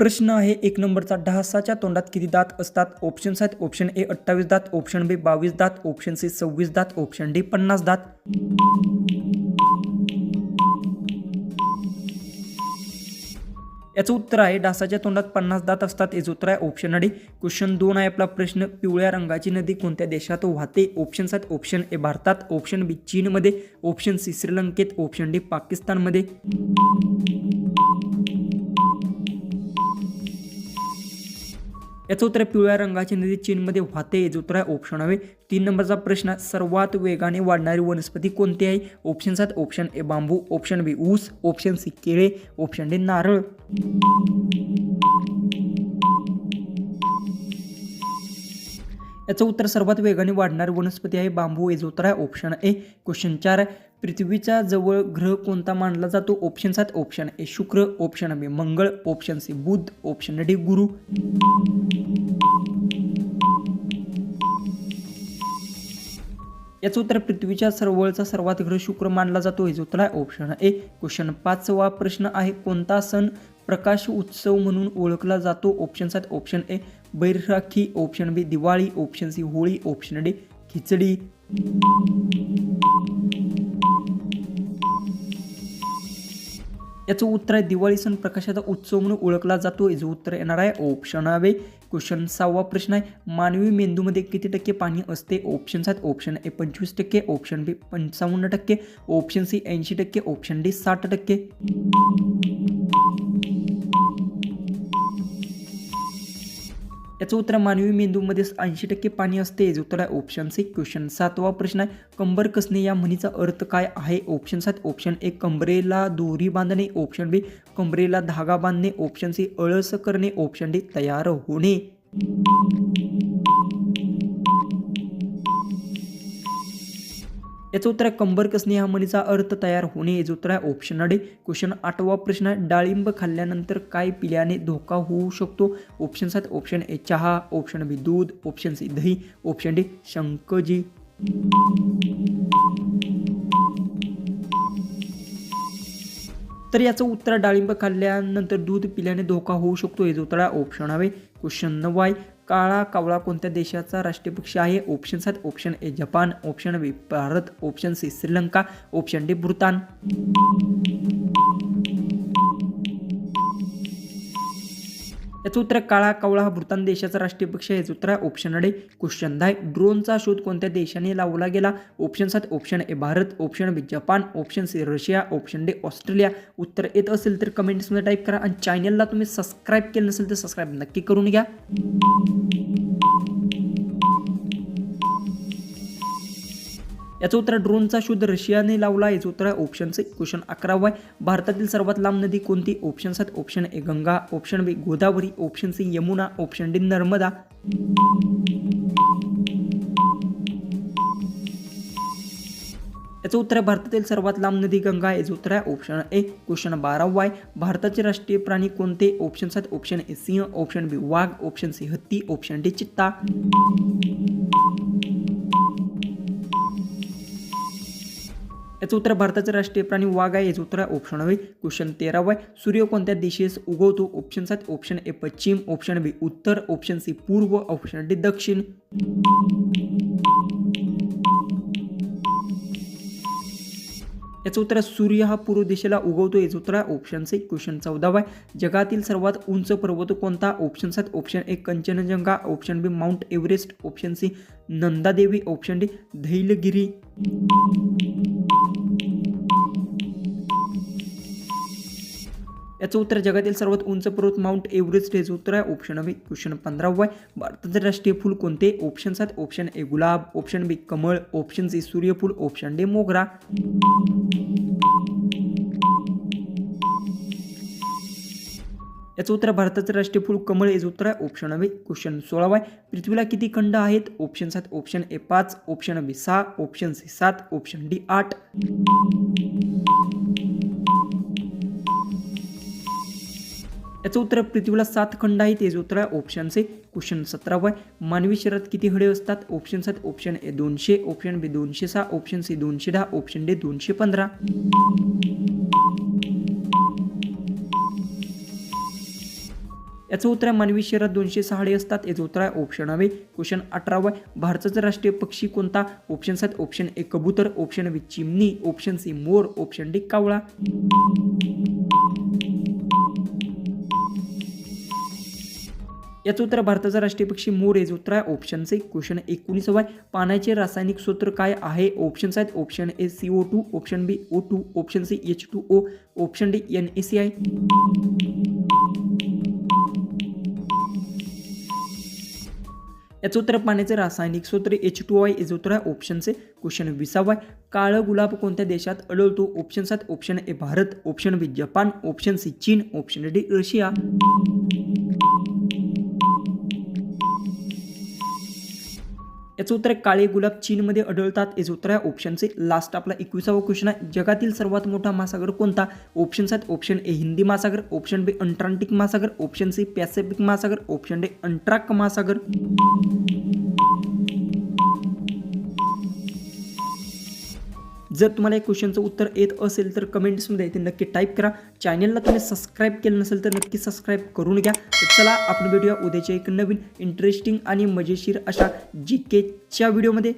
प्रश्न आहे 1 नंबरचा, ढासाच्या तोंडात किती दात असतात? ऑप्शन्स आहेत ऑप्शन ए 28 दात, ऑप्शन बी 22 दात, ऑप्शन सी 26 दात, ऑप्शन डी 50 दात. याचं उत्तर आहे ढासाच्या तोंडात 50 दात असतात. याचं उत्तर आहे ऑप्शन डी. क्वेश्चन 2 आहे आपला प्रश्न, पिवळ्या रंगाची नदी कोणत्या देशात वाहते? ऑप्शन्स आहेत ऑप्शन ए भारतात, ऑप्शन बी चीनमध्ये, ऑप्शन सी श्रीलंकेत, ऑप्शन डी पाकिस्तानमध्ये. याचं उत्तर पिवळ्या रंगाची नदी चीनमध्ये वाहते. याचं उत्तर आहे ऑप्शन आहे 3 नंबरचा प्रश्न, सर्वात वेगाने वाढणारी वनस्पती कोणती आहे? ऑप्शन्स आहेत ऑप्शन ए बांबू, ऑप्शन बी ऊस, ऑप्शन सी केळे, ऑप्शन डी नारळ. याचं उत्तर सर्वात वेगाने वाढणारी वनस्पती आहे बांबू. याचं उत्तर आहे ऑप्शन ए. क्वेश्चन 4 आहे, पृथ्वीच्या जवळ ग्रह कोणता मानला जातो? ऑप्शन्स आहेत ऑप्शन ए शुक्र, ऑप्शन बी मंगळ, ऑप्शन सी बुध, ऑप्शन डी गुरु. याचं उत्तर पृथ्वीच्या जवळचा सर्वात ग्रह शुक्र मानला जातो. याचं उत्तर आहे ऑप्शन ए. क्वेश्चन 5वा प्रश्न आहे, कोणता सण प्रकाश उत्सव म्हणून ओळखला जातो? ऑप्शन्स आहेत ऑप्शन ए बैरराखी, option B Diwali, option C Holi, option D khichdi. याचं उत्तर आहे दिवाळी सण प्रकाशाचा उत्सव म्हणून ओळखला जातो. याचं उत्तर येणार आहे ऑप्शन आहे. क्वेश्चन 6वा प्रश्न आहे, मानवी मेंदूमध्ये किती टक्के पाणी असते? ऑप्शन्स आहेत option A 25%, option B 55%, option C 80%, option D 60%. याचं उत्तर मानवी मेंदूमध्ये 80% पाणी असते. याचं उत्तर आहे ऑप्शन सी. क्वेश्चन 7वा प्रश्न आहे, कंबर कसणे या म्हणीचा अर्थ काय आहे? ऑप्शन्स आहेत ऑप्शन ए कंबरेला दोरी बांधणे, ऑप्शन बी कंबरेला धागा बांधणे, ऑप्शन सी अळस करणे, ऑप्शन डी तयार होणे. याचं उत्तर आहे कंबर कसणे ह्या म्हणीचा अर्थ तयार होणे. याचं उत्तर आहे ऑप्शन डी. क्वेश्चन 8वा प्रश्न आहे, डाळिंब खाल्ल्यानंतर काय पिल्याने धोका होऊ शकतो? ऑप्शन्स आहेत ऑप्शन ए चहा, ऑप्शन बी दूध, ऑप्शन सी दही, ऑप्शन डी शंकजी. तर याचं उत्तर डाळिंब खाल्ल्यानंतर दूध पिल्याने धोका होऊ शकतो. याचं उत्तर आहे ऑप्शन आहे. क्वेश्चन 9 आहे, काळा कावळा कोणत्या देशाचा राष्ट्रीय पक्षी आहे? ऑप्शन्स आहेत option A Japan, option B Bharat, option C Sri Lanka, option D Bhutan. याचं उत्तर काळा कावळा हा भूतान देशाचा राष्ट्रीय पक्षी आहे. याचं उत्तर आहे ऑप्शन डी. क्वेश्चन 10, ड्रोनचा शोध कोणत्या देशाने लावला गेला? ऑप्शन्स आहेत option A Bharat, option B Japan, option C Russia, option D Australia. उत्तर येत असेल तर कमेंट्समध्ये टाईप करा आणि चॅनलला तुम्ही सबस्क्राईब केलं नसेल तर सबस्क्राईब नक्की करून घ्या. याचं उत्तर ड्रोनचा शोध रशियाने लावला. याचं उत्तर आहे ऑप्शन सी. क्वेश्चन 11 आहे, भारतातील सर्वात लांब नदी कोणती? ऑप्शन्स आहेत option A Ganga, option B Godavari, option C Yamuna, option D Narmada. याचं उत्तर आहे भारतातील सर्वात लांब नदी गंगा. याचं उत्तर आहे ऑप्शन ए. क्वेश्चन 12 आहे, भारताचे राष्ट्रीय प्राणी कोणते? ऑप्शन्स आहेत ऑप्शन ए सिंह, ऑप्शन बी वाघ, ऑप्शन सी हत्ती, ऑप्शन डी चित्ता. याचं उत्तर भारताचे राष्ट्रीय प्राणी वाघ आहे. याचं उत्तर आहे ऑप्शन आहे. क्वेश्चन 13 आहे, सूर्य कोणत्या दिशेस उगवतो? ऑप्शन्स आहेत ऑप्शन ए पश्चिम, ऑप्शन बी उत्तर, ऑप्शन सी पूर्व, ऑप्शन डी दक्षिण. याचं उत्तर सूर्य हा पूर्व दिशेला उगवतो. याचं उत्तर आहे ऑप्शन सी. क्वेश्चन 14 आहे, जगातील सर्वात उंच पर्वत कोणता? ऑप्शन्स आहेत option A Kanchenjunga, option B mount Everest, option C Nanda Devi, option D Dhaulagiri. याचं उत्तर जगातील सर्वात उंच पर्वत माउंट एव्हरेस्ट. याचं उत्तर आहे ऑप्शन बी. क्वेश्चन 15 आहे, भारताचे राष्ट्रीय फूल कोणते? ऑप्शन्स आहेत ऑप्शन ए गुलाब, ऑप्शन बी कमळ, ऑप्शन सी सूर्यफूल, ऑप्शन डी मोगरा. याचं उत्तर भारताचे राष्ट्रीय फूल कमळ. याचं उत्तर आहे ऑप्शन बी. क्वेश्चन 16 आहे, पृथ्वीला किती खंड आहेत? ऑप्शन्स आहेत option A 5, option B 6, option C 7, option D 8. याचं उत्तर पृथ्वीला 7 खंड आहेत. याचं उत्तर आहे ऑप्शन सी. क्वेश्चन 17 आहे, मानवी शरीरात किती हाडे असतात? ऑप्शन्स आहेत option A 200, option B 206, option C 210, option D 215. याचं उत्तर आहे मानवी शरीरात 200 हाडे असतात. याचं उत्तर आहे ऑप्शन आहे क्वेश्चन 18 आहे. भारताचा राष्ट्रीय पक्षी कोणता? ऑप्शन्स आहेत ऑप्शन ए कबूतर, ऑप्शन बी चिमणी, ऑप्शन सी मोर, ऑप्शन डी कावळा. याचं उत्तर भारताचा राष्ट्रीय पक्षी मोर. याचं उत्तर आहे ऑप्शन सी क्वेश्चन 19 आहे. पाण्याचे रासायनिक सूत्र काय आहे? ऑप्शन्स आहेत option A CO2, option B O2, option C H2O, option D NaCl. याचं उत्तर पाण्याचे रासायनिक सूत्र H2O आहे. याचं उत्तर आहे ऑप्शन सी क्वेश्चन 20 आहे. काळं गुलाब कोणत्या देशात आढळतो? ऑप्शन्स आहेत option A Bharat, option B Japan, option C चीन, ऑप्शन डी रशिया. याचं उत्तर काळे गुलाब चीनमध्ये आढळतात. याचं उत्तर आहे ऑप्शन सी. लास्ट आपला 21वा क्वेश्चन आहे. जगातील सर्वात मोठा महासागर कोणता? ऑप्शन्स आहेत ऑप्शन ए हिंदी महासागर, ऑप्शन बी अंटार्क्टिक महासागर, ऑप्शन सी पॅसिफिक महासागर, ऑप्शन डी अंटार्क महासागर. जर तुम्हाला या क्वेश्चनचं उत्तर येत असेल तर कमेंट्समध्ये ते नक्की टाईप करा. चॅनलला तुम्ही सबस्क्राईब केलं नसेल तर नक्की सबस्क्राईब करून घ्या. तर चला आपण भेटूया उद्याच्या एक नवीन इंटरेस्टिंग आणि मजेशीर अशा GKच्या व्हिडिओमध्ये.